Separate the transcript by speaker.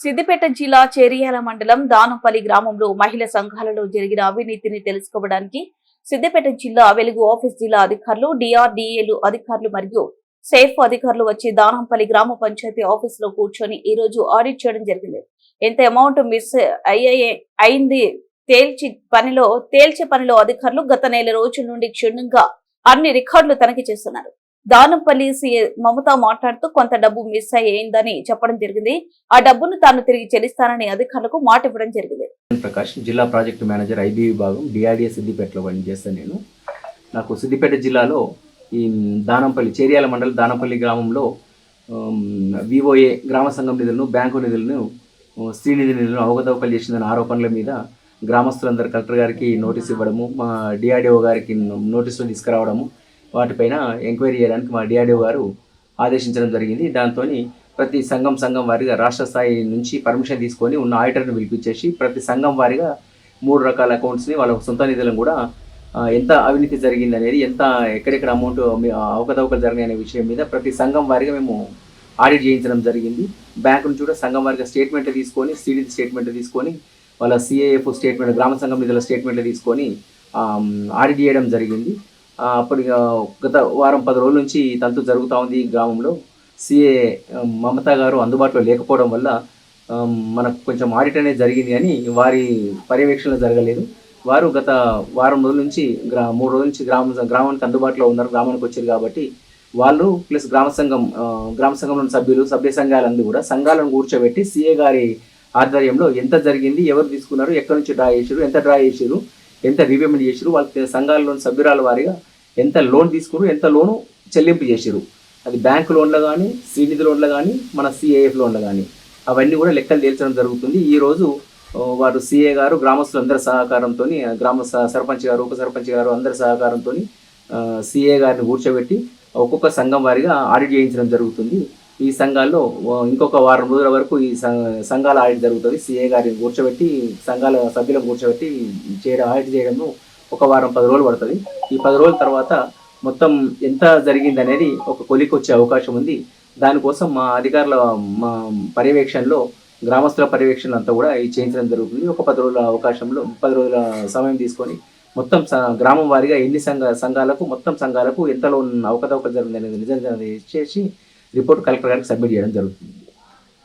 Speaker 1: సిద్దిపేట జిల్లా చేరియాల మండలం దానంపల్లి గ్రామంలో మహిళా సంఘాలలో జరిగిన అవినీతిని తెలుసుకోవడానికి సిద్దిపేట జిల్లా వెలుగు ఆఫీస్ జిల్లా అధికారులు డిఆర్డీఏలు అధికారులు మరియు సేఫ్ అధికారులు వచ్చి దానంపల్లి గ్రామ పంచాయతీ ఆఫీస్ లో కూర్చొని ఈ రోజు ఆడిట్ చేయడం జరిగింది. ఎంత అమౌంట్ మిస్ అయింది తేల్చే పనిలో అధికారులు గత నెల రోజుల నుండి క్షుణ్ణంగా అన్ని రికార్డులు తనిఖీ చేస్తున్నారు. దానంపల్లి సీఏ మమత మాట్లాడుతూ కొంత డబ్బు మిస్ అయ్యిందని చెప్పడం జరిగింది. ఆ డబ్బును తాను తిరిగి చెల్లిస్తానని అధికారులకు మాట ఇవ్వడం జరిగింది.
Speaker 2: ప్రకాష్, జిల్లా ప్రాజెక్టు మేనేజర్ ఐబీ విభాగం, డిఆర్డీఏ సిద్దిపేటలో పనిచేస్తాను. నాకు సిద్దిపేట జిల్లాలో ఈ దానంపల్లి చేరియాల మండలం దానంపల్లి గ్రామంలో విఓఏ గ్రామ సంఘం నిధులను, బ్యాంకు నిధులను, శ్రీనిధి నిధులను అవకతవకలు చేసిందన్న ఆరోపణల మీద గ్రామస్తులందరూ కలెక్టర్ గారికి నోటీస్ ఇవ్వడము, మా డిఆర్డీఓ గారికి నోటీసులు తీసుకురావడము, వాటిపైన ఎంక్వైరీ చేయడానికి మా డిఆర్డీఓ గారు ఆదేశించడం జరిగింది. దాంతో ప్రతి సంఘం వారిగా రాష్ట్ర స్థాయి నుంచి పర్మిషన్ తీసుకొని ఉన్న ఆడిటర్ని పిలిపించేసి ప్రతి సంఘం వారిగా 3 రకాల అకౌంట్స్ని వాళ్ళ సొంత నిధులను కూడా ఎంత అవినీతి జరిగింది అనేది, ఎంత ఎక్కడెక్కడ అమౌంట్ అవకతవకలు జరిగినాయి అనే విషయం మీద ప్రతి సంఘం వారిగా మేము ఆడిట్ చేయించడం జరిగింది. బ్యాంకు నుంచి కూడా సంఘం వారిగా స్టేట్మెంట్లు తీసుకొని, శ్రీనిధి స్టేట్మెంట్లు తీసుకొని, వాళ్ళ సిఏఎఫ్ స్టేట్మెంట్, గ్రామ సంఘం నిధుల స్టేట్మెంట్లు తీసుకొని ఆడిట్ చేయడం జరిగింది. అప్పుడు గత వారం 10 రోజుల నుంచి తంతు జరుగుతూ ఉంది. ఈ గ్రామంలో సిఏ మమత గారు అందుబాటులో లేకపోవడం వల్ల మనకు కొంచెం ఆడిట్ అనేది జరిగింది, కానీ వారి పర్యవేక్షణలో జరగలేదు. వారు గత వారం రోజుల నుంచి 3 రోజుల నుంచి గ్రామానికి అందుబాటులో ఉన్నారు, గ్రామానికి వచ్చారు. కాబట్టి వాళ్ళు ప్లస్ గ్రామ సంఘంలోని సభ్యులు, సభ్య సంఘాలందరూ కూడా సంఘాలను కూర్చోబెట్టి సిఏ గారి ఆధ్వర్యంలో ఎంత జరిగింది, ఎవరు తీసుకున్నారు, ఎక్కడి నుంచి డ్రా చేశారు, ఎంత డ్రా చేశారు, ఎంత రీపేమెంట్ చేశారు, వాళ్ళ సంఘాలలోని సభ్యురాల వారిగా ఎంత లోన్ తీసుకున్నారు, ఎంత లోను చెల్లింపు చేశారు, అది బ్యాంకు లోన్లో కానీ, శ్రీనిధి లోన్లో కానీ, మన సిఏఎఫ్ లోన్లో కానీ, అవన్నీ కూడా లెక్కలు తేల్చడం జరుగుతుంది. ఈరోజు వారు సిఏ గారు గ్రామస్తులందరి సహకారంతో, గ్రామ సర్పంచ్ గారు, ఉప సర్పంచ్ గారు అందరి సహకారంతో సిఏ గారిని కూర్చోబెట్టి ఒక్కొక్క సంఘం వారిగా ఆడిట్ చేయించడం జరుగుతుంది. ఈ సంఘాల్లో ఇంకొక వారం రోజుల వరకు ఈ సంఘాల ఆడిట్ జరుగుతుంది. సిఏ గారిని కూర్చోబెట్టి సంఘాల సభ్యులను కూర్చోబెట్టి ఆడిట్ చేయడంలో ఒక వారం 10 రోజులు పడుతుంది. ఈ 10 రోజుల తర్వాత మొత్తం ఎంత జరిగింది అనేది ఒక కొలికి వచ్చే అవకాశం ఉంది. దానికోసం మా అధికారుల పర్యవేక్షణలో, గ్రామస్తుల పర్యవేక్షణలు అంతా కూడా చేయించడం జరుగుతుంది. ఒక 10 రోజుల అవకాశంలో 10 రోజుల సమయం తీసుకొని మొత్తం గ్రామం వారిగా ఎన్ని సంఘాలకు మొత్తం సంఘాలకు ఎంత లోన్ అవకతవకలు జరిగింది అనేది నిజంగా చేసి రిపోర్ట్ కలెక్టర్ గారికి సబ్మిట్ చేయడం జరుగుతుంది.